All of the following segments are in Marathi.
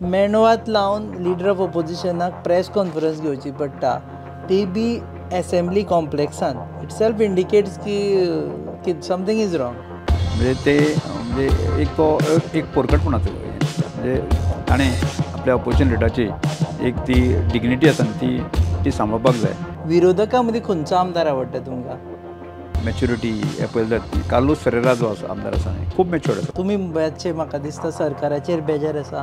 मेणवात लावन लिडर ऑफ ऑपोजिशनाक प्रेस कॉन्फरन्स घेवची पडटा ती बी असेंब्ली कॉम्प्लेक्सान इट सेल्फ इंडिकेट्स की समथींग इज रॉंग. म्हणजे ते म्हणजे एक पोरकटपणाचो म्हणजे ताणें आपल्या ऑपोजिशन लिडराची एक ती डिग्निटी आसा ती सांबाळपाक जाय. विरोधकां मदीं खंयचो आमदार आवडटा तुमकां? मॅच्युरिटी हे पळयलें जाता कार्लोस फेरेरा जो आसा आमदार आसा खूब मॅच्युअर्ड आसा. तुमी मातशे म्हाका दिसता सरकाराचेर बेजार आसा.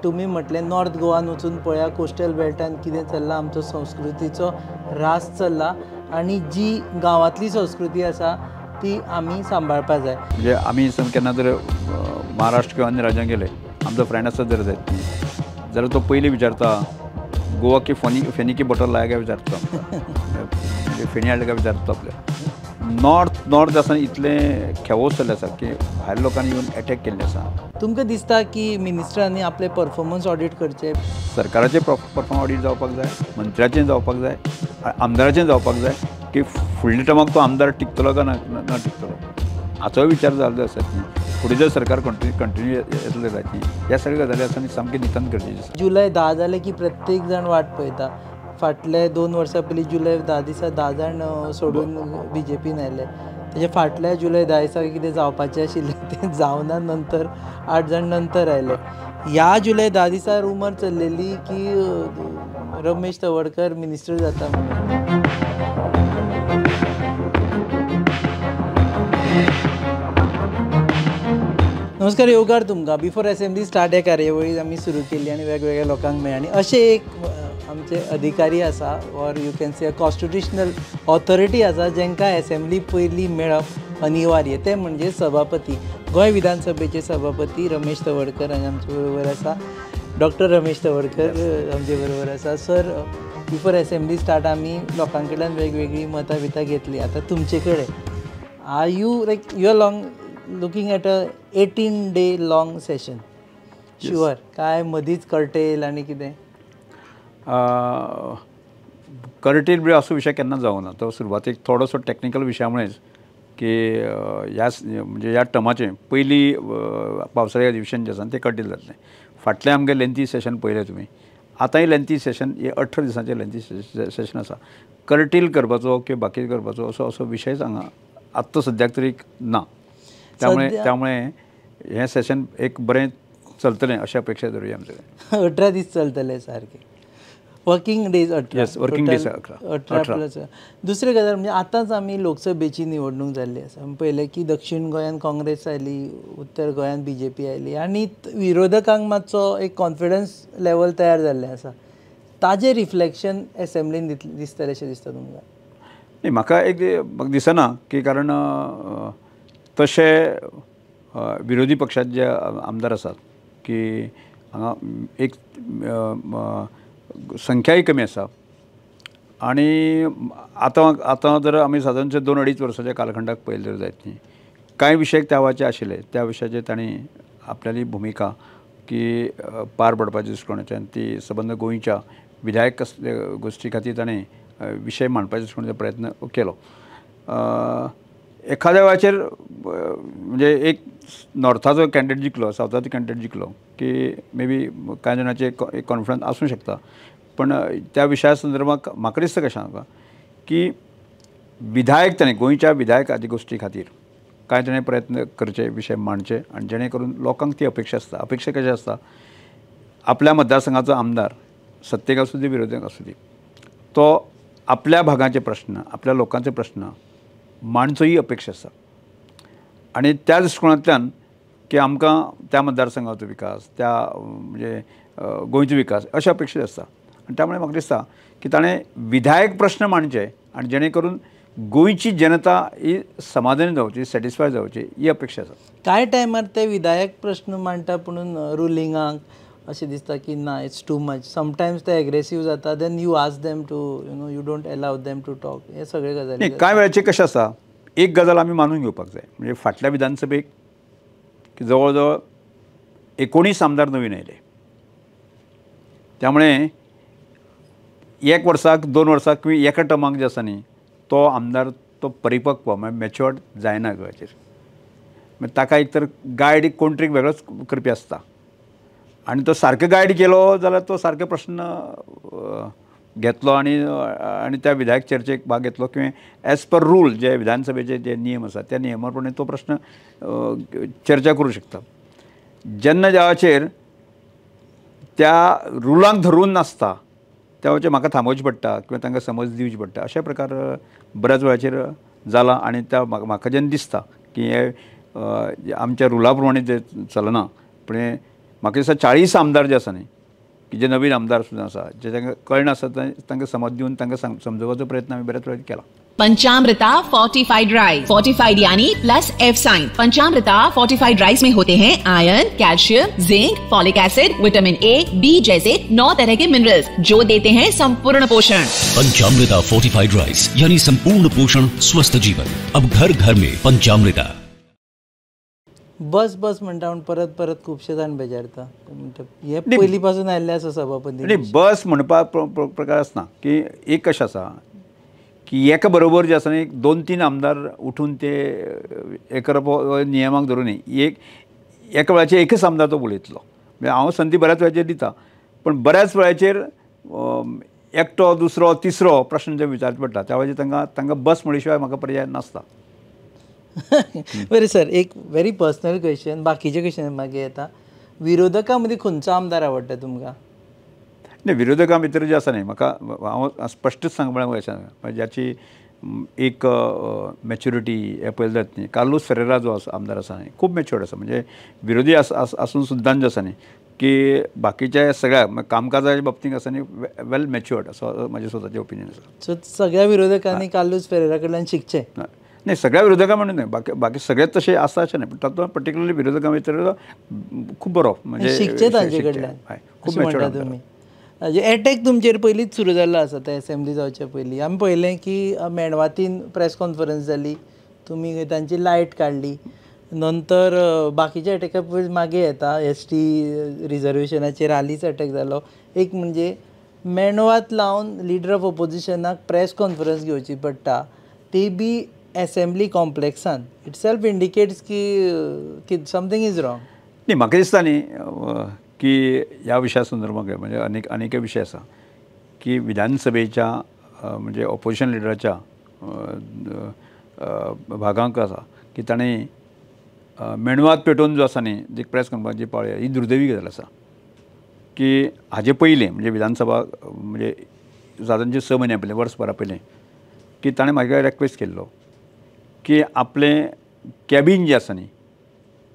तुमी म्हटलें नॉर्थ गोवान वचून पळया कोस्टल बेल्टान कितें चल्लां, आमचो संस्कृतीचो ऱ्हास चल्ला आनी जी गांवांतली संस्कृती आसा ती आमी सांबाळपा जाय. म्हणजे आमी केन्ना जर महाराष्ट्र किंवा अन्य राज्यांत गेले आमचो फ्रेंड आसत जर जाल्यार तो पयलीं विचारता गोवा की फेनी की बॉटल लाया काय विचारता. म्हणजे फेणी हाडल्या काय विचारता आपल्या. नॉर्थ आसा इतलें खेवोस जाल्लें आसा की भायर लोकांनी येवन एटॅक केल्लें आसा. तुमकां दिसता की मिनिस्टरांनी आपले परफॉर्मन्स ऑडिट करचे? सरकाराचें परफॉर्मन्स ऑडिट जावपाक जाय, मंत्र्याचें जावपाक जाय, आमदाराचें जावपाक जाय की फुडल्या टर्माक तो आमदार टिकतलो काय ना टिकतलो हाचोय विचार जाल्लो आसा की फुडें जर सरकार कंटिन्यू येतलें जायची ह्या सगळ्या गजाली आसा आनी सामकें नितांत गरजेचें आसा. जुलय 10 जालें की प्रत्येक जाण वाट पळयता. फाटले 2 वर्सां पयलीं जुलय 10 दिसा 10 जाण सोडून BJPन आयले. तेजे फाटल्या जुलय 10 दिसा कितें जावपाचें आशिल्लें तें जावना, नंतर 8 जाण नंतर आयले. ह्या जुलय 10 दिसा रुमर चल्लेली की रमेश तवडकर मिनिस्टर जाता म्हणून. नमस्कार, येवकार तुमकां. बिफोर असेंब्ली स्टार्ट ह्या कार्यावळी आमी सुरू केल्ली आनी वेगवेगळ्या लोकांक मेळ्ळी. अशे एक आमचे अधिकारी आसा or you can say constitutional authority आसा जेंकां असेंब्ली पयलीं मेळप अनिवार्य. ते म्हणजे सभापती. गोंय विधानसभेचे सभापती रमेश तवडकर आनी आमचे बरोबर आसा डॉक्टर रमेश तवडकर आमचे बरोबर आसा. सर, बिफोर असेंब्ली स्टार्ट आमी लोकां कडल्यान वेगवेगळी मतां बितां घेतली. आतां तुमचे कडेन are you you are looking at a 18-day long session sure काय मदींच कर्टेल आनी कितें? कर्टेल बी असो विशय केन्ना जावना. तो सुरवातेक थोडोसो टॅक्निकल विशयामुळेच की म्हणजे ह्या टर्माचें पयलीं पावसाळी अधिवेशन जें आसा तें कर्टेल जातलें. फाटलें आमगें लेंथी सेशन पळयलें तुमी. आतांय लेंथी सेशन हे 18 दिसांचें लेंथी सेशन आसा. कर्टेल करपाचो किंवा बाकी करपाचो असो विशयच हांगा आत्तां सद्याक तरी ना. त्यामुळे हें सेशन एक बरें चलतलें अशी अपेक्षा धरूया आमचे. 18 दीस चलतले सारके. Working days 18. Yes, working days 18+. दुसरी गजाल म्हणजे आतांच आमी लोकसभेची निवडणूक जाल्ली आसा. आमी पळयलें की दक्षिण गोंयान काँग्रेस आयली, उत्तर गोंयान BJP आयली आनी विरोधकांक मातसो एक कॉन्फिडन्स लेवल तयार जाल्लें आसा. ताजें रिफ्लेक्शन असेंब्लीन दिसतलें अशें दिसता तुमकां? न्ही, म्हाका दिसना की कारण तशे विरोधी पक्षाचे जे आमदार आसात की हांगा एक संख्याय कमी आसा आनी आतां जर आमी सादारणशे 2-2.5 वर्साच्या कालखंडाक पळयलें जायत न्ही, कांय विशय त्या वेळाचे आशिल्ले त्या विशयाचेर तांणी आपल्याली भुमिका की पार पडपाच्या दृश्टिकोनाच्यान ती सबंद गोंयच्या विधायक गोश्टी खातीर ताणें विशय मांडपाच्या दृश्टिकोनाचो प्रयत्न केलो. एखाद्या वेळाचेर म्हणजे एक नॉर्थाचो कॅन्डिडेट जिखलो, सावथाचो कॅन्डिडेट जिखलो की मे बी कांय जाणांचे एक कॉन्फिडन्स आसूं शकता. पण त्या विशया संदर्भात म्हाका दिसता कशें म्हाका की विधायक ताणें गोंयच्या विधायकाची गोश्टी खातीर कांय ताणें प्रयत्न करचे, विशय मांडचे आनी जेणे करून लोकांक ती अपेक्षा आसता. अपेक्षा कशी आसता, आपल्या मतदारसंघाचो आमदार सत्तेक आसूं दी विरोधाक आसूं दी तो आपल्या भागाचे प्रश्न, आपल्या लोकांचे प्रश्न मांडचो ही अपेक्षा आसा. आनी त्या दृश्टिकोनांतल्यान की आमकां त्या मतदारसंघाचो विकास, त्या म्हणजे गोंयचो विकास अशा अपेक्षा आसता. आनी त्यामुळे म्हाका दिसता की ताणें विधायक प्रश्न मांडचे आनी जेणे करून गोंयची जनता ही समाधानी जावची, सॅटिस्फाय जावची ही अपेक्षा आसा. कांय टायमार ते विधायक प्रश्न मांडटा पुणून रुलिंगाक अशें दिसता की ना इट्स टू मच. समटायम्स ते एग्रेसीव जाता. Then you ask them to you don't allow them to talk. हे सगळे गजाली कांय वेळाचेर कशें आसा, एक गजाल आमी मानून घेवपाक जाय. म्हणजे फाटल्या विधानसभेक जवळ जवळ 19 आमदार नवीन आयले. त्यामुळे 1 वर्साक 2 वर्साक किंवा एका टर्माक जे आसा न्ही तो आमदार तो परिपक्व म्हणजे मॅच्युअर्ड जायना गोंयाचेर. ताका एक तर गायड कोण तरी वेगळोच करपी आसता आनी तो सारको गायड केलो जाल्यार तो सारके प्रश्न घेतलो आनी त्या विधायक चर्चेक भाग घेतलो किंवा एज पर रूल जे विधानसभेचे जे नियम आसा त्या नियमा प्रमाणे तो प्रश्न चर्चा करूं शकता. जेन्ना ज्याचेर त्या रुलांक धरून नासता त्या वेळाचेर म्हाका थांबोवचें पडटा किंवा तांकां समज दिवची पडटा. अशा प्रकार बऱ्याच वेळाचेर जाला आनी त्या म्हाका जेन्ना दिसता की हे आमच्या रुला प्रमाणे जे चलना पूण म्हाका दिसता 40 आमदार जे आसा न्ही की जे नवीन आमदार सुद्दां आसा जे तांकां कळनासता तांकां समज दिवन तांकां समजोवपाचो प्रयत्न आमी बऱ्याच वेळार केला. पंचामृता फोर्टिफाइड राइस, फोर्टिफाइड यानी plus F sign. Panchamrita fortified rice में होते हैं iron, calcium, zinc, folic acid, vitamin A, B जैसे 9 तरह के मिनरल्स जो देते हैं संपूर्ण पोषण. पंचामृता फोर्टिफाइड राइस यानी संपूर्ण पोषण स्वस्थ जीवन. अब घर घर में पंचामृता. बस बस म्हणटा म्हण परत परत खुबशे जाण बेजारता. हे पयलीं पासून आयिल्ले आसा सभापती. न्ही बस म्हणपाक प्रकार आसना की एक कशें आसा की एका बरोबर जे आसा न्ही 2-3 आमदार उठून ते हे करप नियमाक धरून न्ही एका वेळाचेर एकच आमदार तो उलयतलो. म्हणजे हांव संदी बऱ्याच वेळाचेर दिता पण बऱ्याच वेळाचेर एकटो दुसरो तिसरो प्रश्न जे विचारचे पडटा त्या वेळाचेर तांकां बस म्हणले शिवाय म्हाका पर्याय नासता. बरें सर, एक व्हेरी पर्सनल क्वेश्चन, बाकीचे क्वेश्चन मागीर येता. विरोधकां मदीं खंयचो आमदार आवडटा तुमकां? नाही, विरोधकां भितर जे आसा न्ही म्हाका हांव स्पश्टच सांगपाक म्हणजे ज्याची एक मॅच्युरिटी हे पळयलें जाता न्ही कार्लोस फेरेरा जो आमदार आसा न्ही खूब मॅच्युअर्ड आसा. म्हणजे विरोधी आसून सुद्दां जे आसा न्ही की बाकीच्या सगळ्या कामकाजाच्या बाबतींत आसा न्ही वेल मॅच्युअर्ड असो म्हजें स्वताचें ओपिनियन आसा. सो सगळ्या विरोधकांनी कार्लोस फेरेरा कडल्यान शिकचें? नाही, सगळ्या विरोधकां म्हणून नाही, बाकी सगळेच तसे आसा अशें नाही, पण तातूंत पर्टिक्युलरली विरोधकां भितर खूब बरो म्हणजे शिकचें तांचे कडल्यान खूब मॅच्युअर्ड तुमी. एटॅक तुमचेर पयलींच सुरू जाल्लो आसा ते एसेंब्ली जावचे पयलीं. आमी पळयलें की मेणवातीन प्रेस कॉन्फरन्स जाली, तुमी तांची लायट काडली. नंतर बाकीच्या एटॅका मागीर येता ST रिजर्वेशनाचेर हालींच अटॅक जालो. एक म्हणजे मेणवात लावन लिडर ऑफ ऑपोजिशनाक प्रेस कॉन्फरन्स घेवची पडटा, ती बी एसेंब्ली कॉम्प्लेक्सान. इट सेल्फ इंडिकेट्स की समथींग इज रॉंग. न्ही, म्हाका दिसता न्ही की ह्या विशया संदर्भात म्हणजे अनेक विशय आसा की विधानसभेच्या म्हणजे ऑपोजिशन लिडराच्या भागांक आसा की ताणें मेणवात पेटोवन जो आसा न्ही जी प्रेस कॉन्फरन्सची पाळी ही दुर्दैवी गजाल आसा. की हाजे पयलीं म्हणजे विधानसभा म्हणजे सादारणचे 6 म्हयन्या पयलीं वर्सभरा पयलीं की ताणें म्हाका रिक्वेस्ट केल्लो की आपलें कॅबीन जें आसा न्ही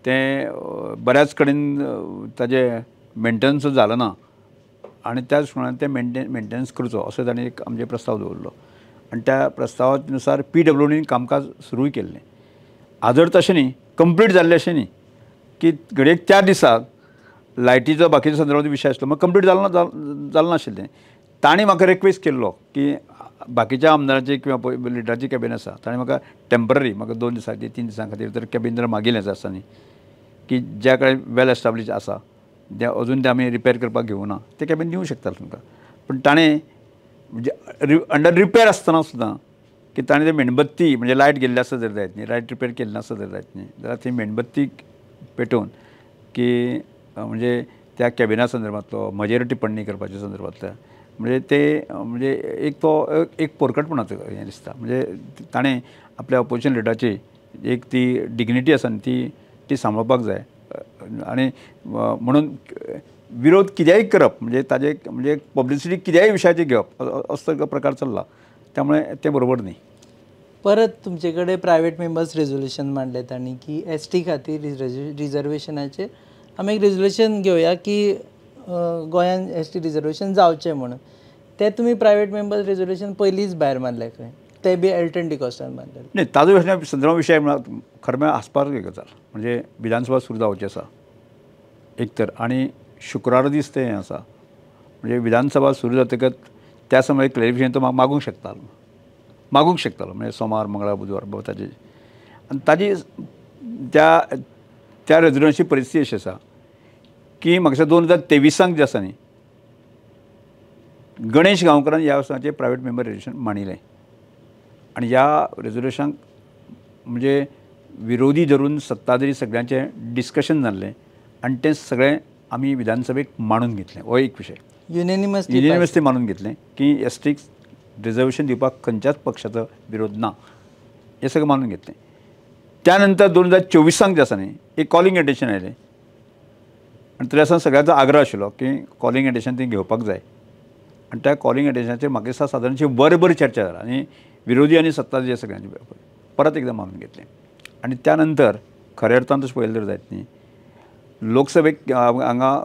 तें बऱ्याच कडेन ताजें मेंटेनन्स जालो ना आनी त्याच प्रमाणे तें मेंटेनन्स करचो असो ताणें एक आमचे प्रस्ताव दवरलो. आनी त्या प्रस्तावानुसार PWDन कामकाज सुरूय केल्लें. आजर तशें न्ही, कंप्लीट जाल्लें अशें न्ही की घडयेक त्या दिसाक लायटीचो बाकीचो संदर्भांत विशय आसलो, म्हाका कंप्लीट जालें नाशिल्लें. ताणें म्हाका रिक्वेस्ट केल्लो की बाकीच्या आमदारांची किंवा लिडराची कॅबीन आसा ताणें म्हाका टेम्पररी म्हाका 2 दिसांची 3 दिसां खातीर तर कॅबीन जर मागिल्लें आसा न्ही की ज्या कडेन वेल एस्टाब्लीश आसा जे अजून ते आमी रिपेर करपाक घेवना ते कॅबीन दिवंक शकता तुमकां. पण ताणें म्हणजे अंडर रिपेर आसतना सुद्दां की ताणें ते मेणबत्ती म्हणजे लायट गेल्ली आसा जर जायत न्ही, लायट रिपेर केल्ली आसा जर जायत न्ही जाल्यार ती मेणबत्ती पेटोवन की म्हणजे त्या कॅबिना संदर्भांतलो म्हजेर टिप्पणी करपाच्या संदर्भांतल्या म्हणजे ते म्हणजे एक पोरकटपणाचो हें दिसता. म्हणजे ताणें आपल्या ऑपोजिशन लिडराची एक ती डिग्निटी आसा न्ही ती सांबाळपाक जाय. आनी म्हणून विरोध कित्याय करप म्हणजे ताजे म्हणजे पब्लिसिटी कित्याय विशयाची घेवप असो प्रकार चल्ला, त्यामुळे ते बरोबर न्ही. परत तुमचे कडेन प्रायवेट मेंबर्स रेजोल्युशन मांडलें तांणी की ST खातीर रिजर्वेशनाचेर आमी एक रेजोल्युशन घेवया की गोंयान ST रिजर्वेशन जावचें म्हणून. ते तुमी प्रायवेट मेंबर्स रेजोल्युशन पयलींच भायर मारलें खंय, ते बी एल्टन डिकॉस्टान मारलें. नाही, ताजो संदर्भ विशय खरें म्हळ्यार आसपास एक गजाल म्हणजे विधानसभा सुरू जावची आसा एक तर आनी शुक्रार दीस तें हें आसा म्हणजे विधानसभा सुरू जातकच त्या समोर एक क्लॅरिफिकेशन तो मागूंक शकतालो म्हणजे सोमार मंगळार बुधवार ताजी आनी ताजी त्या रेजोल्युशनाची परिस्थिती अशी आसा की म्हाका 2023 जे आसा न्ही गणेश गांवकरान ह्या वर्साचें प्रायवेट मेंबर रेजोल्युशन मांडिल्लें आनी ह्या रेजोल्युशनाक म्हणजे विरोधी धरून सत्ताधारी सगळ्यांचें डिस्कशन जाल्लें आनी तें सगळें आम्ही विधानसभेक मांडून घेतलें हो एक विशय युनियनिमसली मानून घेतलें की एसटीक रिजर्वेशन दिवपाक खंयच्याच पक्षाचो विरोध ना हें सगळें मानून घेतलें. त्यानंतर 2024 जे आसा न्ही एक कॉलिंग एडिशन आयलें आनी तरी आसतना सगळ्यांचो आग्रह आशिल्लो की कॉलिंग एडिशन ती घेवपाक जाय आनी त्या कॉलिंग एडिशनाचेर म्हाका दिसता सादारणशी बरी चर्चा जाला आनी विरोधी आनी सत्ता जे सगळ्यांचे परत एकदां मानून घेतलें. आनी त्यानंतर खऱ्या अर्थान तशें पळयलें तर जायत न्ही लोकसभेक हांगा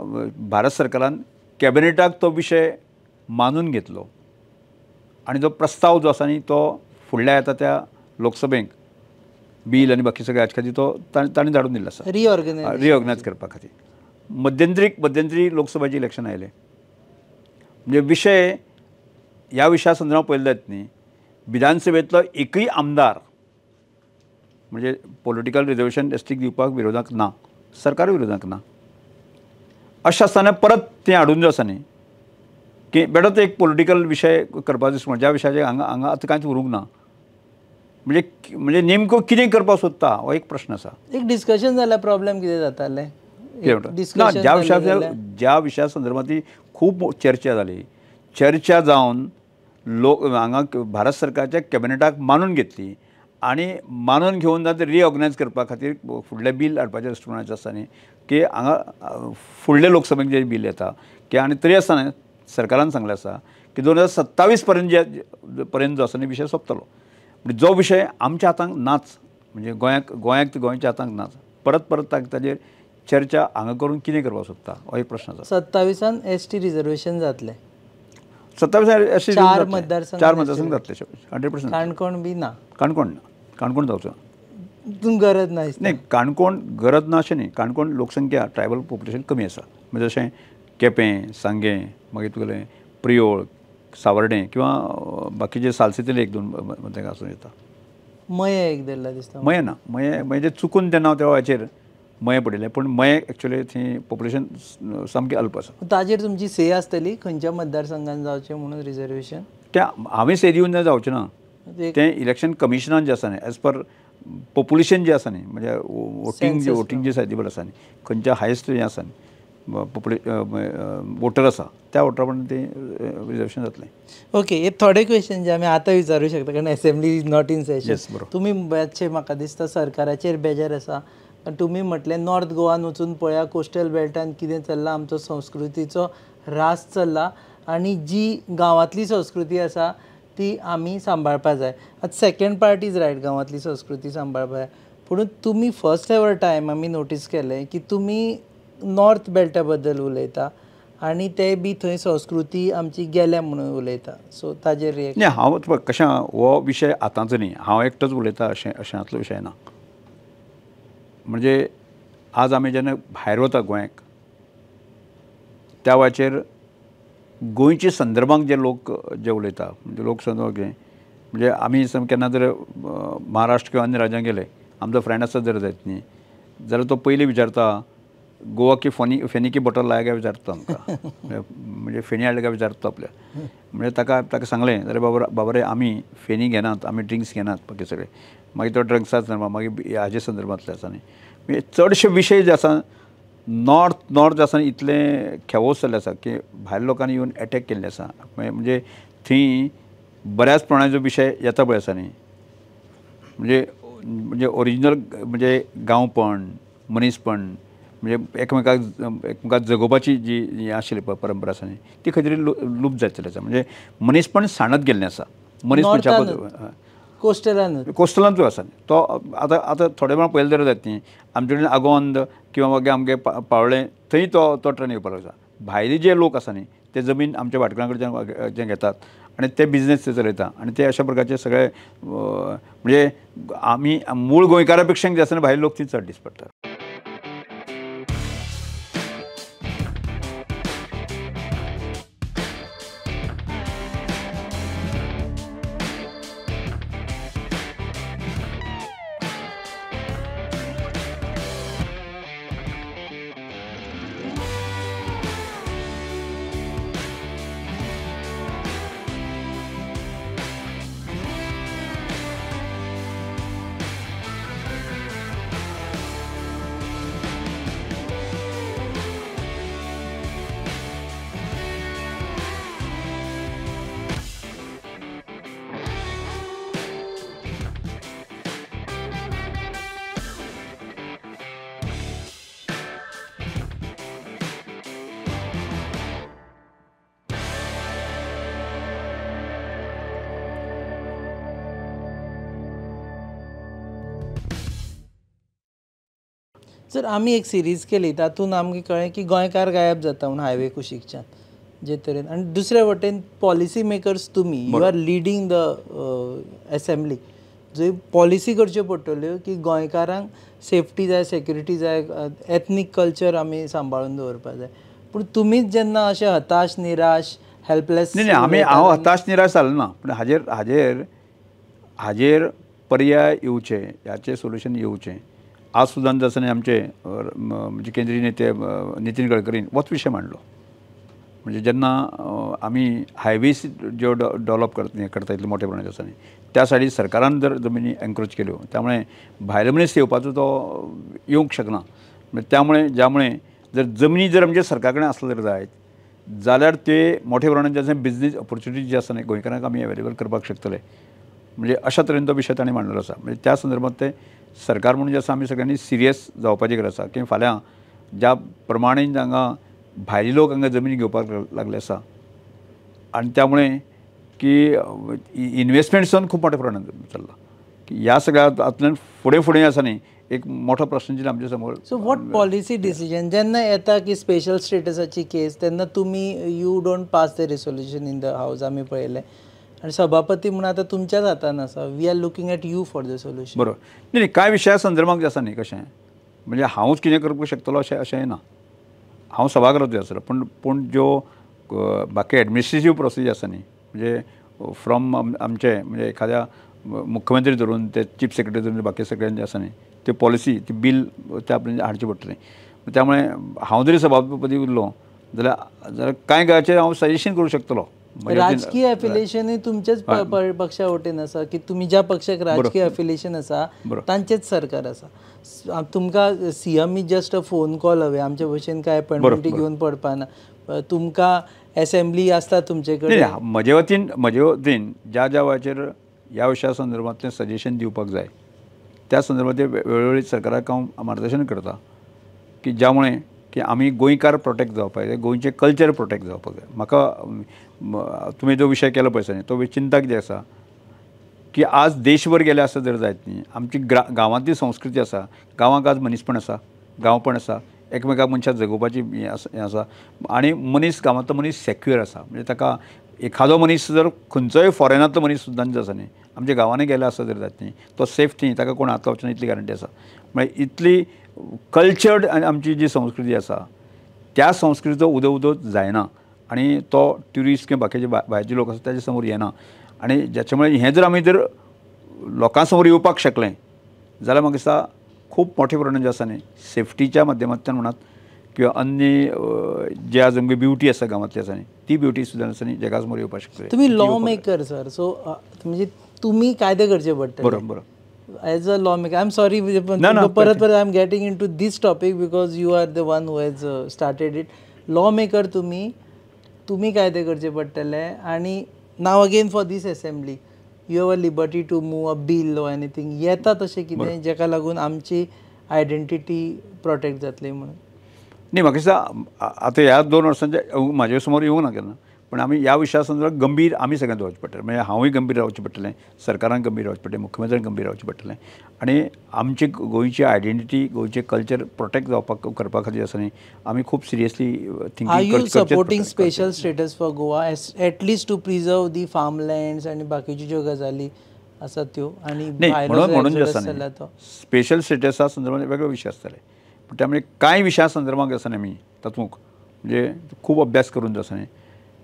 भारत सरकारान कॅबिनेटाक तो विशय मानून घेतलो आनी जो प्रस्ताव जो आसा न्ही तो फुडल्या येता त्या लोकसभेक बील आनी बाकी सगळे हाचे खातीर तो तांणी धाडून दिल्लो आसा रिऑर्गनायज करपा खातीर. मध्यंतरी लोकसभेचें इलेक्शन आयलें म्हणजे विशय ह्या विशया संदर्भात पळयलें जायत न्ही विधानसभेंतलो एकूय आमदार म्हणजे पॉलिटिकल रिजर्वेशन एसटीक दिवपाक विरोधाक ना सरकारूय विरोधाक ना अशें आसतना परत तें हाडून जो आसा न्ही की बेडोच एक पॉलिटिकल विशय करपाचो दिसता ज्या विशयाचेर हांगा आतां कांयच उरूंक ना म्हणजे नेमको कितें करपाक सोदता हो एक प्रश्न आसा. एक डिस्कशन जाल्यार प्रॉब्लेम कितें जातालें ना ज्या विशया संदर्भात खूब चर्चा जाली चर्चा जावन हांगा भारत सरकारच्या कॅबिनेटाक मानून घेतली आनी मानून घेवन ते रिऑर्गनायज करपा खातीर फुडलें बील हाडपाचें दृश्टिकोणाचें आसा न्ही की हांगा फुडले लोकसभेक जें बील येता की आनी तरी आसतना सरकारान सांगलें आसा की 2027 पर्यंत जो आसा न्ही विशय सोंपतलो म्हणजे जो विशय आमच्या हातांत नाच म्हणजे गोंयच्या हातांत नाच परत ताजेर चर्चा हांगा करून कितें करपाक सोदता हो एक प्रश्न आसा. 27 एसटी रिजर्वेशन जातलें 27 चार मतदारसंघ जातले 100%. काणकोण बी ना काणकोण जावचो गरज ना नाही काणकोण गरज ना अशें न्ही काणकोण लोकसंख्या ट्रायबल पॉप्युलेशन कमी आसा म्हणजे जशें केपें सांगें मागीर तुगेलें प्रियोळ सावर्डें किंवा बाकीचे सालसेतले एक दोन मतदारसंघ आसूं येता. मये एक दिल्ला दिसता मये ना मये म्हणजे चुकून तेन्ना हांव त्या वेळाचेर मये पडिल्लें पूण मये एक्चुअली थंय पॉप्युलेशन सामकें अल्प आसा. ताजेर तुमची से आसतली खंयच्या मतदारसंघान जावचें म्हणून रिजर्वेशन त्या हांवें से दिवन जावचें ना तें इलेक्शन कमिशनान जें आसा न्ही एज पर पॉप्युलेशन जें आसा न्ही म्हणजे वोटींग जे सायडेबल आसा न्ही खंयच्या हायस्ट जें आसा न्ही वोटर आसा त्या वोटरा पर्यंत तें रिजर्वेशन जातलें. ओके हे थोडे क्वेश्चन जे आमी आतां विचारूं शकता कारण assembly is not in session. तुमी मातशें म्हाका दिसता सरकाराचेर बेजार आसा तुमी म्हटलें नॉर्थ गोवान वचून पळया कोस्टल बेल्टान कितें चल्लां आमचो संस्कृतीचो ऱ्हास चल्ला आनी जी गांवांतली संस्कृती आसा ती आमी सांबाळपा जाय. आतां सेकंड पार्ट इज रायट गांवांतली संस्कृती सांबाळपा जाय पूण तुमी फर्स्ट एवर टायम आमी नोटीस केलें की तुमी नॉर्थ बेल्टा बद्दल उलयता आनी ते बी थंय संस्कृती आमची गेल्या म्हणून उलयता सो ताजेर रिएक्शन. न्ही हांव कशें हो विशय आतांचो न्ही हांव एकटोच उलयता अशेंतलो विशय ना. म्हणजे आज आमी जेन्ना भायर वता गोंयाक त्या वेळाचेर गोंयच्या संदर्भांत जे लोक जे उलयता म्हणजे लोक संदर्भ म्हणजे आमी केन्ना जर महाराष्ट्र किंवा अन्य राज्यांत गेले आमचो फ्रेंड आसत जर जायत न्ही जाल्यार तो पयलीं विचारता गोवा की फेनी की बॉटल लाया काय विचारता आमकां म्हणजे फेणी हाडल्या काय विचारता आपल्या म्हणजे ताका सांगलें जाल्यार बाबा रे आमी फेणी घेनात आमी ड्रिंक्स घेनात बाकी सगळे मागीर तो ड्रग्सा संदर्भांत मागीर हाजे संदर्भांतले आसा न्ही म्हणजे चडशे विशय जे आसा नॉर्थ आसा इतले खेवोस जाल्ले आसा की भायर लोकांनी येवन एटॅक केल्ले आसा म्हणजे थंय बऱ्याच प्रमाणाचो विशय येता पळय आसा न्ही म्हणजे ओरिजिनल म्हणजे गांवपण मनीसपण म्हणजे एकमेकाक जगोवपाची जी आशिल्ली परंपरा आसा न्ही ती खंय तरी लूप जायत चल्ली आसा म्हणजे मनीसपण साणत गेल्लें आसा मनीस कोस्टलांतूय आसा तो आतां थोडे वेळा पयलें जर जायत न्ही आमचे कडेन आगोंद किंवा मागीर आमगे पावळे थंय तो ट्रेन येवपाक आसा भायले जे लोक आसा न्ही ते जमीन आमच्या भाटकां कडच्यान जे घेतात आनी ते बिजनेस ते चलयता आनी ते अशा प्रकारचे सगळे म्हणजे आमी मूळ गोंयकारा पेक्षा जे आसा भायले लोक ती चड दिसपडटा. जर आमी एक सिरीज केली तातूंत आमकां कळ्ळें की गोंयकार गायब जाता म्हणून हायवे कुशीकच्यान जे तरेन आनी दुसऱ्या वटेन पॉलिसी मेकर्स तुमी you are leading the assembly जंय पॉलिसी करच्यो पडटल्यो की गोंयकारांक सेफ्टी जाय सेक्युरिटी जाय एथनीक कल्चर आमी सांबाळून दवरपाक जाय पूण तुमीच जेन्ना अशें हताश निराश हेल्पलेस नाही हांव हताश निराश जालो ना पूण हाजेर पर्याय येवचे ह्याचें सोल्युशन येवचें आज सुद्दां जसं आमचे म्हणजे केंद्रीय नेते नितीन गडकरीन होच विशय मांडलो म्हणजे जेन्ना आमी हायवेज ज्यो डेव्हलप करता इतले मोठ्या प्रमाणात आसा त्या सायडीक सरकारान जर जमिनी एनक्रोच केल्यो त्यामुळे भायलो मनीस येवपाचो तो येवंक शकना ज्यामुळे जर जमनी जर आमच्या सरकार कडेन आसले जायत जाल्यार ते मोठ्या प्रमाणात जे बिजनेस ऑपॉर्च्युनिटी जी आसा न्ही गोंयकारांक आमी अवेलेबल करपाक शकतले म्हणजे अशा तरेन तो विशय ताणें मांडलेलो आसा म्हणजे त्या संदर्भात ते सरकार म्हणून जे आसा आमी सगळ्यांनी सिरियस जावपाची गरज आसा की फाल्यां ज्या प्रमाणे हांगा भायले लोक हांगा जमीन घेवपाक लागले आसा आनी त्यामुळे की इन्वेस्टमेंट सुद्दां खूब मोठ्या प्रमाणात चल्ला की ह्या सगळ्या हातूंतल्यान फुडें आसा न्ही एक मोठो प्रश्न जिल्लो आमच्या समोर सो वॉट पॉलिसी डिसिजन जेन्ना येता की स्पेशल स्टेटसाची केस तेन्ना तुमी you don't pass the resolution in the house आमी पळयलें आनी सभापती म्हणून आतां तुमच्याच हातान आसा we are looking at you for the solution बरोबर न्ही कांय विशया संदर्भांत जे आसा न्ही कशें म्हणजे हांवूच कितें करपाक शकतलो अशें ना हांव सभागृहाचो आसलो पूण ज्यो बाकी एडमिनिस्ट्रेटीव प्रोसिजर आसा न्ही म्हणजे फ्रॉम आमचे म्हणजे एखाद्या मुख्यमंत्री धरून ते चीफ सेक्रेटरी धरून बाकी सगळ्यांचे आसा न्ही ते पॉलिसी ती बील त्या आपल्यान हाडची पडटलें त्यामुळे हांव जरी सभापती उरलो जाल्यार कांय गांवाचेर हांव सजेशन करूं शकतलो राजकीय एफिलिएशन तुमचेच पक्षा वटेन आसा की तुमी ज्या पक्षाक राजकीय एफिलिएशन आसा तांचेच सरकार आसा तुमकां CM is just a phone call हवे आमचे भशेन कांय अपॉइंटमेंटी घेवन पडपाना तुमकां असेंब्ली आसता तुमचे कडेन म्हजे वतीन ज्या वेळाचेर ह्या विशया संदर्भांतलें सजेशन दिवपाक जाय त्या संदर्भात वेळोवेळी सरकाराक हांव मार्गदर्शन करता की ज्यामुळे की आमी गोंयकार प्रोटेक्ट जावपाक जाय गोंयचें कल्चर प्रोटेक्ट जावपाक जाय म्हाका तुमी जो विशय केलो पळय तो चिंता कितें आसा की आज देशभर गेले आसत जर जायत न्ही आमची गांवांतली संस्कृती आसा गांवांक आज मनीसपण आसा गांवपण आसा एकमेकाक मनशाक जगोवपाची हें आसा आनी गांवांतलो मनीस सेक्युअर आसा म्हणजे ताका एखादो मनीस जर खंयचोय फॉरेनांतलो मनीस सुद्दां जो आसा न्ही आमच्या गांवांनी गेले आसत जर जायत न्ही तो सेफ न्ही ताका कोण हात लावचो ना इतली गॅरंटी आसा म्हणजे इतली कल्चर्ड आमची जी संस्कृती आसा त्या संस्कृतीचो उदो जायना आनी तो ट्युरिस्ट किंवा बाकीचे भायरचे लोक आसा ताचे समोर येना आनी ज्याच्यामुळे हें जर आमी जर लोकां समोर येवपाक शकलें जाल्यार म्हाका दिसता खूब मोठे प्रमाणात जे आसा न्ही सेफ्टीच्या माध्यमांतल्यान म्हणात किंवा अन्य जे आज आमची ब्युटी आसा गांवांतली आसा न्ही ती ब्युटी सुद्दां आसा न्ही जगा समोर येवपाक शकता तुमी लॉ मेकर सर सो म्हणजे तुमी कायदे करचे पडटले बरोबर as a law maker I am sorry परत I am getting into this topic because you are the one who has started it law maker तुमी कायदे करचे पडटले आनी now again for this assembly you have a liberty to move a bill or anything येता तशें कितें जेका लागून आमची आयडेंटिटी प्रोटेक्ट जातली म्हणून न्ही म्हाका दिसता आतां ह्या 2 वर्सांचे म्हाजे समोर येवंक ना केन्ना पण आमी ह्या विशया संदर्भात गंभीर आमी सगळ्यांत रावचें पडटलें म्हणजे हांवूय गंभीर रावचें पडटलें सरकारान गंभीर रावचें पडटलें मुख्यमंत्र्यान गंभीर रावचें पडटलें आनी आमची गोंयची आयडेंटिटी गोंयचें कल्चर प्रोटेक्ट करपा खातीर आसा न्ही आमी खूब seriously thinking are you supporting special status for Goa at least to preserve the farmlands आनी बाकीच्यो ज्यो गजाली आसात त्यो आनी म्हणून जे आसा न्ही स्पेशल स्टेटसा संदर्भात वेगळे विशय आसतले पूण त्यामुळे कांय विशया संदर्भांत आसा न्ही आमी तातूंत म्हणजे खूब अभ्यास करून जो आसा न्ही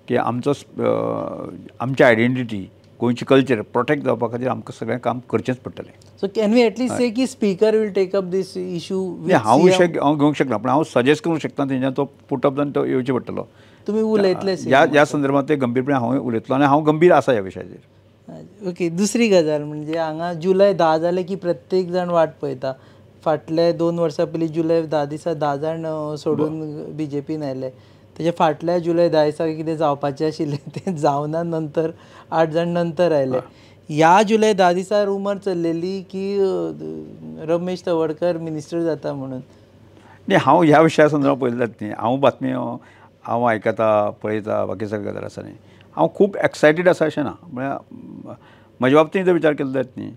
की आमची आयडेंटिटी गोंयची कल्चर प्रोटेक्ट जावपा खातीर आमकां सगळें काम करचेंच पडटलें so can we at least say की speaker will take up this issue हांव विशय हांव घेवंक शकना पूण हांव सजेस्ट करूंक शकता तेंच्यान तो पुट अप जावन तो येवचे पडटलो तुमी उलयतले ह्या संदर्भात ते गंभीरपणे हांव उलयतलो आनी हांव गंभीर आसा ह्या विशयाचेर ओके दुसरी गजाल म्हणजे हांगा जुलय 10 जाले की प्रत्येक जाण वाट पळयता फाटले 2 वर्सां पयलीं जुलय 10 दिसा 10 जाण सोडून BJPन आयले तेजे फाटल्या जुलय 10 दिसाक कितें जावपाचें आशिल्लें तें जावना नंतर 8 जाण नंतर आयले ह्या जुलय 10 दिसा रुमर चल्लेली की रमेश तवडकर मिनिस्टर जाता म्हणून न्ही हांव ह्या विशया संदर्भात पळयल्यात न्ही हांव बातमी हांव आयकता पळयता बाकी सगळे गजाल आसा न्ही हांव खूब एक्सायटीड आसा अशें ना म्हळ्यार म्हज्या बाबतींत जर विचार केलो जायत न्ही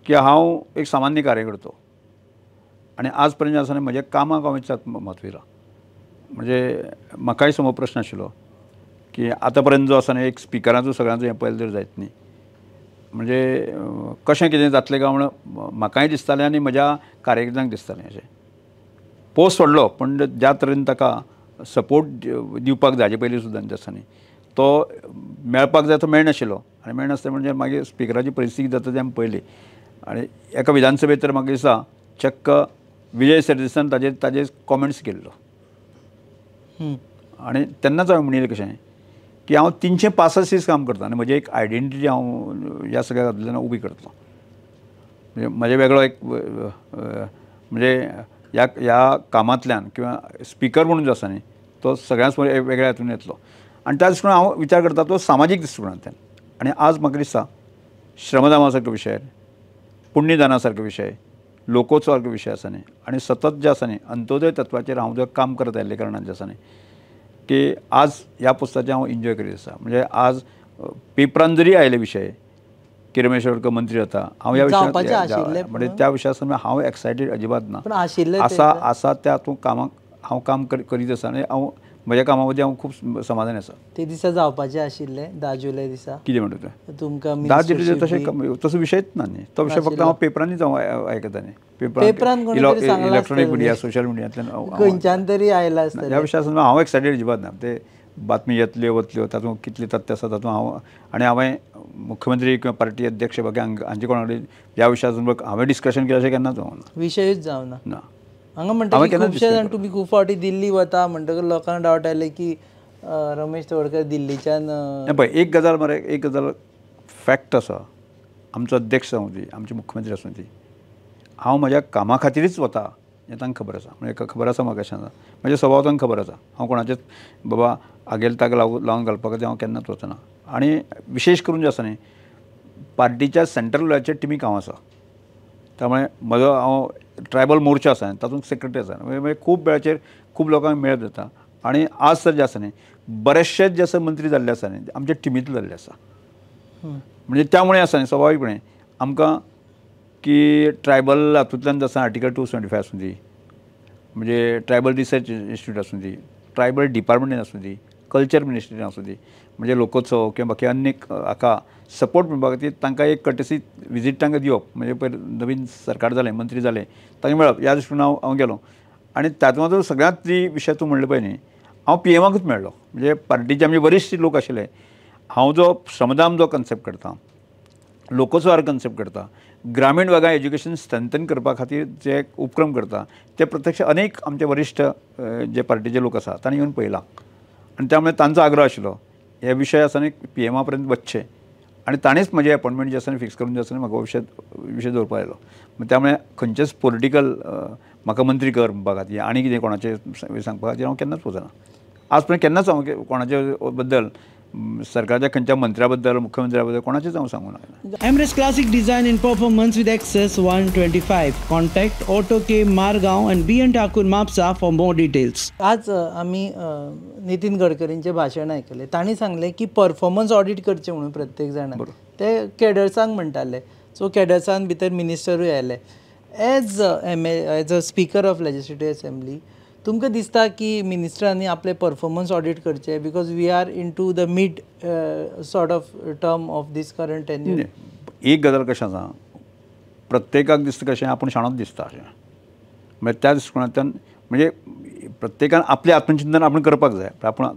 की हांव एक सामान्य कार्यकर्तो आनी आज पर्यंत आसा न्ही म्हज्या कामाक हांवें चड म्हत्व दिलां. म्हणजे म्हाकाय समोर प्रश्न आशिल्लो की आतां पर्यंत जो आसा न्ही एक स्पिकराचो सगळ्यांचो हें पयलें तर जायत न्ही. म्हणजे कशें कितें जातलें काय म्हणून म्हाकाय दिसतालें आनी म्हज्या कार्यकर्त्यांक दिसतालें अशें. पोस्ट सोडलो पण ज्या तरेन ताका सपोर्ट दिवपाक जाय हाजे पयलीं सुद्दां जे आसा न्ही तो मेळपाक जाय तो मेळनाशिल्लो. आनी मेळनासलें म्हणजे मागीर स्पिकराची परिस्थिती जाता ती आमी पळयली. आनी एका विधानसभेत तर म्हाका दिसता चक्क विजय सरदेसान ताजेर कॉमेंट्स केल्लो. आनी तेन्नाच हांवें म्हणिल्लें कशें की हांव 365 काम करता आनी म्हजी एक आयडेंटिटी हांव ह्या सगळ्या हातूंतल्यान उबी करतलो. म्हणजे म्हजे वेगळो एक म्हणजे ह्या कामांतल्यान किंवा स्पिकर म्हणून जो आसा न्ही तो सगळ्यांच वेगळ्या हातून येतलो. आनी त्या दृश्टीन हांव विचार करता तो सामाजीक दृश्टिकोणांतल्यान. आनी आज म्हाका दिसता श्रमदाना सारको विशय, पुण्यदाना सारको विशय, लोकोत्सव सारको विशय आसा न्ही आनी सतत जे आसा न्ही अंत्योदय तत्वाचेर हांव जर काम करत आयिल्ले कारणान जे आसा न्ही की आज ह्या पोस्टाचें हांव एन्जॉय करीत आसा. म्हणजे आज पेपरान जरी आयले विशय की रमेश वर्कर मंत्री जाता हांव ह्या विशयान म्हणजे त्या विशया सावन हांव एक्सायटेड अजिबात ना. आसा त्या हातूंत कामाक हांव काम करीत आसा आनी हांव म्हज्या कामा मदीं हांव खूब समाधानी आसा. ते दिसा जावपाचें आशिल्लें 10 जुलय दिसा. कितें म्हणटा तें तुमकां 10 जुलय तसो विशयच ना न्ही. तो विशय फक्त हांव पेपरांनीच हांव आयकता न्ही. पेपरान इलेक्ट्रॉनीक मिडिया सोशल मिडियांतल्यान खंयच्यान तरी आयला आसता. ह्या विशया सावन हांव एक्सायटेड अजिबात ना. ते बातमी येतल्यो वतल्यो तातूंत कितले तथ्य आसा तातूंत हांव आनी हांवें मुख्यमंत्री किंवा पार्टी अध्यक्ष बाकी हांचे कोणा कडेन ह्या विशया संदर्भात हांवें डिस्कशन केलें अशें केन्नाच जावना. विशयूच जावना ना. हांगा म्हणटा खुबशे जाण तुमी खूब फावटी दिल्ली वता म्हणटकच लोकांक डावट आयले की रमेश तवडकर दिल्लीच्यान पळय एक गजाल फॅक्ट आसा. आमचो अध्यक्ष जावं दी आमचे मुख्यमंत्री आसूं दी हांव म्हज्या कामा खातीरच वता हें तांकां खबर आसा. म्हणजे खबर आसा म्हाका अशें ना. म्हज्या स्वभाव तांकां खबर आसा. हांव कोणाचेच बाबा आगेल ताका लावन घालपा खातीर हांव केन्नाच वचना. आनी विशेश करून जें आसा न्ही पार्टीच्या सेंट्रल लेवलाच्या टिमीक हांव आसा. त्यामुळे म्हजो हांव ट्रायबल मोर्चा आसा तातूंत सेक्रेटरी आसा. म्हणजे खूब वेळाचेर खूब लोकांक मेळप जाता. आनी आज तर जे आसा न्ही बरेचशेच जे आसा मंत्री जाल्ले आसा न्ही आमचे टिमींतले जाल्ले आसा. म्हणजे त्यामुळे आसा न्ही स्वाभावीकपणे आमकां की ट्रायबल हातूंतल्यान जो आसा आर्टिकल 275 आसूं दी म्हणजे ट्रायबल रिसर्च इन्स्टिट्यूट आसूं दी, ट्रायबल डिपार्टमेंट आसूं दी, कल्चर मिनिस्ट्री आसूं दी म्हणजे लोकोत्सव किंवा बाकी अन्य हाका सपोर्ट मेळपा खातीर तांकां एक कटसी विजीट तांकां दिवप. म्हणजे पयर नवीन सरकार जालें मंत्री जालें तांकां मेळप ह्या दृश्टीन हांव गेलो. आनी तातूंत सगळ्यांत जी विशय तूं म्हणले पळय न्ही हांव PMाकूच मेळ्ळो. म्हणजे पार्टीचे आमचे वरिश्ठ लोक आशिल्ले. हांव जो श्रमदान जो कन्सेप्ट करता, लोकोत्सवार कन्सेप्ट करता, ग्रामीण भागात एज्युकेशन स्ट्रेंथन करपा खातीर जे उपक्रम करता ते प्रत्यक्ष अनेक आमचे वरिश्ठ जे पार्टीचे लोक आसा तांणी येवन पळयलां. आनी त्यामुळे तांचो आग्रह आशिल्लो हे विशय आसा न्ही PMा पर्यंत वचचे. आनी ताणेंच म्हजें अपॉयंटमेंट जे आसा फिक्स करून जे आसा म्हाका विशय दवरपा आयलो. त्यामुळे खंयचेच पॉलिटिकल म्हाका मंत्री कर म्हणपा खातीर आनी कितें कोणाचें सांगपा खातीर हांव केन्नाच वचना. आज पर्यंत केन्नाच हांव कोणाचे बद्दल सरकारच्या खंयच्या मंत्र्या बद्दल मुख्यमंत्र्या बद्दल कोणाचेच हांव सांगूं ना. Embrace classic design in performance with Access 125. Contact Auto K Margao and BN Thakur Mapusa for more details. आज आमी नितीन गडकरींचें भाशण आयकलें. तांणी सांगलें की परफॉर्मन्स ऑडिट करचें म्हणून प्रत्येक जाणां ते कॅडर्सांक म्हणटाले. सो कॅडर्सां भितर मिनिस्टरूय आयले. As a speaker of legislative assembly तुमकां दिसता की मिनिस्टरांनी आपले परफॉर्मन्स ऑडिट करचे because we are into the mid sort of term of this current tenure. एक गजाल कशें आसा प्रत्येकाक दिसता कशें आपूण शाणोच दिसता अशें. म्हणजे त्या दृश्टिकोणांतल्यान म्हणजे प्रत्येकान आपलें आत्मचिंतन आपण करपाक जाय. आपूण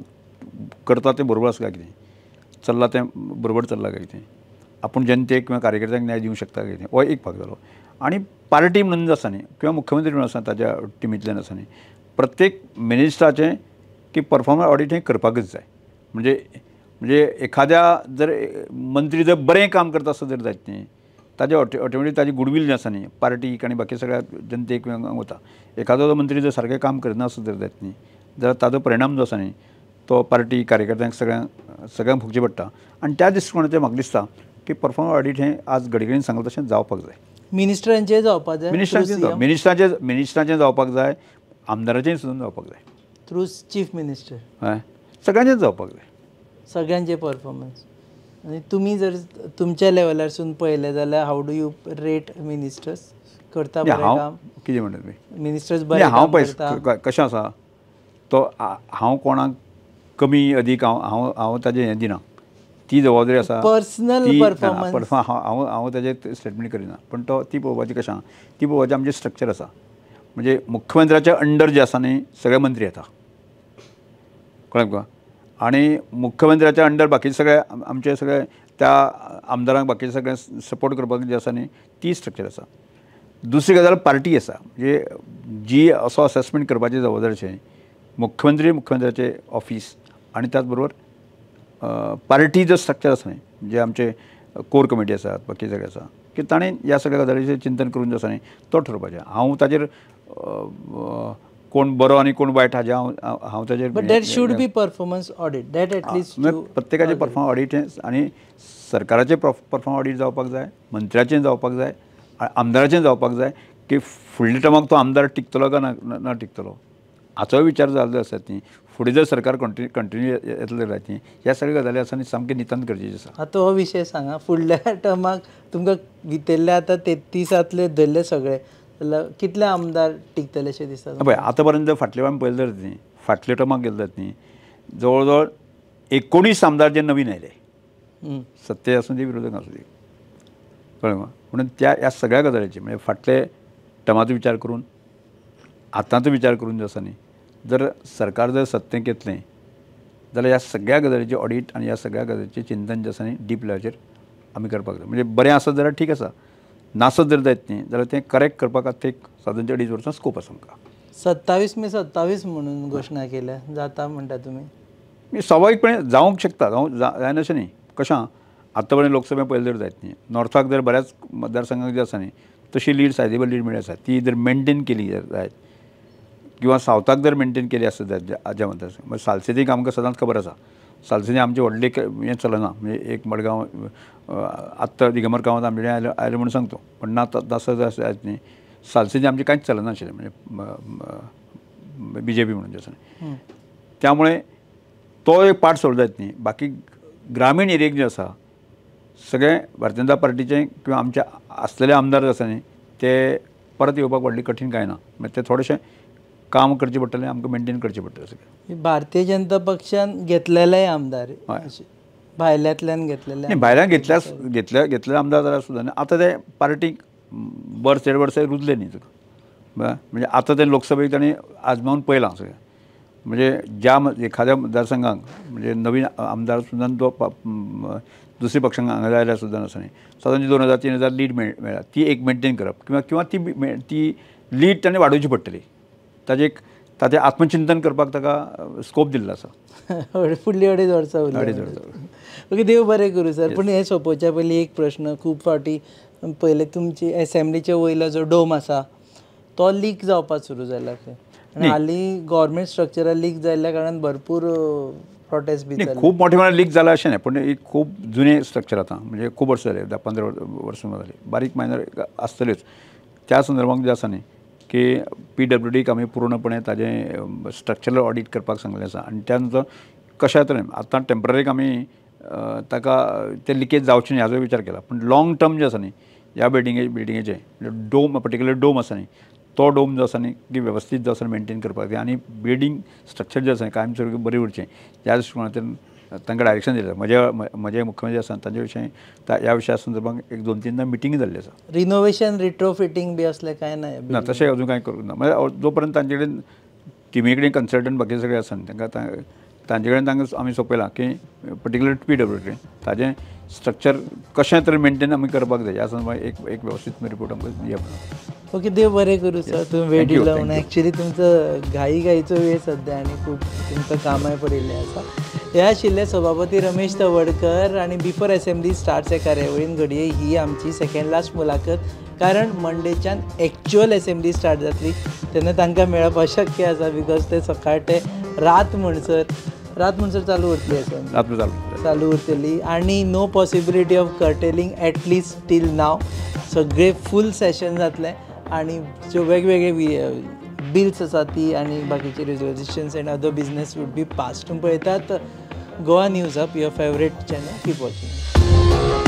करता तें बरोबर आसा काय कितें, चल्लां तें बरोबर चल्लां काय कितें, आपूण जनतेक किंवा कार्यकर्त्यांक न्याय दिवंक शकता काय कितें हो एक भाग जालो. आनी पार्टी म्हणून आसा न्ही किंवा मुख्यमंत्री म्हणून आसा ताच्या टिमींतल्यान आसा न्ही प्रत्येक मिनिस्टराचें की परफॉर्मन्स ऑडिट हें करपाकच जाय. म्हणजे एखाद्या जर मंत्री जर बरें काम करता आसत जर जायत न्ही ताजें ऑटोमॅटीक ताजी गुडवील जी आसा न्ही पार्टीक आनी बाकी सगळ्या जनतेक वता. एखादो जो मंत्री जर सारकें काम करना आसत जर जायत न्ही जाल्यार ताजो परिणाम जो आसा न्ही तो पार्टी कार्यकर्त्यांक सगळ्यांक भोगचें पडटा. आनी त्या दृश्टिकोणाचेर म्हाका दिसता की परफॉर्मन्स ऑडिट हें आज गडकरीन सांगलां तशें जावपाक जाय. मिनिस्टरांचें जावपाक जाय, मिनिस्टरांचें जावपाक जाय, आमदाराचेंय सुद्दां जावपाक जाय. थ्रू चीफ मिनिस्टर हय सगळ्यांचेंच जावपाक जाय. सगळ्यांचे परफॉर्मन्स आणि तुम्ही जर तुमच्या लेवलारसून पळयलें जाल्यार how do you rate ministers? करता बरें काम? कितें म्हणटा तुमी? मिनिस्टर्स बरें हांव काम करता? पळय कशें आसा तो हांव कोणाक कमी अदीक हांव ताजें हें दिना, ती जबाबदारी आसा पर्सनल परफॉर्मन्स हांव ताजें स्टेटमेंट करिना. पण ती पळोवपाची कशें आहा, ती पळोवपाचें आमचें स्ट्रक्चर आसा. म्हणजे मुख्यमंत्र्याच्या अंडर जे आसा न्ही सगळे मंत्री येता, कळ्ळें तुका? आनी मुख्यमंत्र्याच्या अंडर बाकीचे सगळे आमचे सगळे त्या आमदारांक बाकीचे सगळे सपोर्ट करपाक जे आसा न्ही ती स्ट्रक्चर आसा. दुसरी गजाल पार्टी आसा, म्हणजे जी असो असेसमेंट करपाची जबाबदारी मुख्यमंत्र्याचे ऑफिस आनी त्याच बरोबर पार्टी जो स्ट्रक्चर आसा न्ही, जे आमचे कोर कमिटी आसात बाकी सगळे आसा की ताणें ह्या सगळ्या गजालीचेर चिंतन करून जो आसा न्ही तो ठरवपाचें. हांव ताजेर कोण बरो आनी कोण वायट हाजें हांव ताजेर but that should be performance audit that at least प्रत्येकाचें परफॉर्मन्स ऑडिट आनी सरकाराचें परफॉर्मन्स ऑडिट जावपाक जाय, मंत्र्याचें जावपाक जाय, आमदाराचें जावपाक जाय की फुडल्या टर्माक तो आमदार टिकतलो काय ना टिकतलो हाचोय विचार जाल्लो आसात न्ही. फुडें जर सरकार कंटिन्यू येतलें जाल्यार न्ही ह्या सगळ्या गजाली आसा न्ही सामकें नितांत गरजेचें आसा. आतां हो विशय सांगा, फुडल्या टर्माक तुमकां भितरले आतां 33 धरले सगळे जाल्यार कितले आमदार टिकतले अशें दिसता? पळय आतां पर्यंत फाटल्या वेळान पळयलें जाल्यार न्ही फाटल्या टर्माक गेले जाल्यार न्ही जवळ जवळ 19 आमदार जे नवीन आयले, सत्तेत आसूं दी विरोधक आसूं दी, कळ्ळें म्हाका? म्हणून ह्या सगळ्या गजालींचे म्हणजे फाटले टर्माचो विचार करून आतांचो विचार करून जो आसा न्ही जर सरकार जर सत्तेक येतलें जाल्यार ह्या सगळ्या गजालीचें ऑडिट आनी ह्या सगळ्या गजालीचें चिंतन जें आसा न्ही डीप लेवलाचेर आमी करपाक जाय. म्हणजे बरें आसत जाल्यार ठीक आसा, नासत जर जायत न्ही जाल्यार तें करेक्ट करपाक आतां एक 2.5 वर्सां स्कोप आसा आमकां. 27/27 म्हणून घोशणा केल्या, जाता म्हणटा तुमी? स्वाभावीकपणे जावंक शकता, जायना अशें न्ही. कशें आहा आतां पर्यंत लोकसभेक पळयलें जर जायत न्ही नॉर्थाक जर बऱ्याच मतदारसंघाक जी आसा न्ही तशी लीड सायजेबल लीड मेळ्ळी आसा ती जर मेनटेन केली जायत किंवा सावथाक जर मेनटेन केली आसत जायत ज्या मतदारसंघ म्हणजे सालसेतीक आमकां सदांच खबर आसा सालसेती आमचे व्हडले हें चलना. म्हणजे एक मडगांव आत्तां दिगंबर गांवांत आमचे आयलें म्हणून सांगतो, पण ना तसो जर जायत न्ही सालसेती आमचें कांयच चलना आशिल्लें म्हणजे BJP म्हणून जे आसा. त्यामुळे तो एक पार्ट सोडूं जायत न्ही. बाकी ग्रामीण एरियेक जे आसा सगळे भारतीय जनता पार्टीचे किंवा आमचे आसलेले आमदार जे आसा न्ही ते परत येवपाक व्हडली कठीण कांय ना. म्हणजे ते थोडेशें काम करचें पडटलें, आमकां मेनटेन करचें पडटलें सगळें. भारतीय जनता पक्षान घेतलेले आमदार भायल्यांतल्यान घेतलेले भायल्यान घेतलेले आमदार जाल्यार सुद्दां आतां ते पार्टीक वर्स 1.5 वर्स रुजले न्ही तुका. म्हणजे आतां ते लोकसभेक तांणी आजमावन पळयलां सगळें. म्हणजे ज्या एखाद्या मतदारसंघाक म्हणजे नवीन आमदार सुद्दां तो दुसऱ्या पक्षांक हांगा जाल्यार सुद्दां आसा न्ही सादारण 2000-3000 लीड मेळ्ळा ती एक मेनटेन करप किंवा ती लीड ताणें वाडोवची पडटली. ताजें आत्मचिंतन करपाक ताका स्कोप दिल्लो आसा. फुडलीं 2.5 वर्सां उरलीं. ओके, देव बरें करूं सर. पूण हें सोंपोवच्या पयलीं एक प्रश्न, खूब फावटी पयले तुमची असेंब्लीचे वयलो जो डोम आसा तो लीक जावपाक सुरू जाला खंय आनी हालीं गव्हर्मेंट स्ट्रक्चरान लीक जाल्ल्या कारणान भरपूर प्रोटेस्ट बी जाले. खूब मोठे प्रमाणात लीक जाला अशें न्ही, पूण एक खूब जुने स्ट्रक्चर आतां म्हणजे खूब वर्सां जाली 10-15 वर्सां जाली, बारीक मायनर आसतल्योच. त्या संदर्भांत जे आसा न्ही की PWDक आमी पूर्णपणे ताजें स्ट्रक्चरल ऑडिट करपाक सांगलें आसा आनी त्या नंतर कशा तरेन आतां टेम्पररीक आमी ताका ते लिकेज जावचें न्ही हाजो विचार केला. पूण लॉंग टर्म जे आसा न्ही ह्या बिल्डिंगेचे डोम पर्टिक्युलर डोम आसा न्ही तो डोम जो आसा न्ही की वेवस्थीत जो आसा मेनटेन करपाक जाय आनी बिल्डींग स्ट्रक्चर जें आसा कायमस्वरूपी बरें उरचें ह्या दृश्टीकोनांतल्यान तांकां डायरेक्शन दिलें. म्हजे मुख्यमंत्री आसा तांचे विशयी ह्या विशया संदर्भांत एक 2-3 मिटींग जाल्ली आसा. रिनोवेशन रिट्रोफिटींग बी असलें कांय ना, तशें अजून कांय करूंक ना. म्हणजे जो पर्यंत तांचे कडेन टिमी कडेन कन्सल्टंट बाकी सगळे आसा न्ही तांचे कडेन तांकां आमी सोंपयलां की पर्टिक्युलर PWD ताजें स्ट्रक्चर कशें तरी मेनटेन आमी करपाक जाय ह्या संदर्भांत एक वेवस्थीत रिपोर्ट आमकां दिया. ओके, देव बरें करूं सर. तुम्ही वेळ दिला म्हणून. एक्चुअली तुमचो घाईचो वेळ सध्या आनी खूब तुमकां कामाय पडिल्लें आसा. हे आशिल्ले सभापती रमेश तवडकर आनी बिफोर असेंब्ली स्टार्ट्स ह्या कार्यावळीन घडये ही आमची सेकंड लास्ट मुलाखत. कारण मंडेच्यान एक्चुअल असेंब्ली स्टार्ट जातली तेन्ना तांकां मेळप अशक्य आसा बिकॉज ते सकाळचे रात म्हणसर चालू उरतली असेंब्ली चालू उरतली आनी no possibility of curtailing at least till now. सगळे फूल सेशन जातलें आनी ज्यो वेगवेगळे बिल्स आसा ती आनी बाकीचे resolutions and other business would be pass. तुमी पळयतात Goa News Hub, your favorite channel. Keep watching.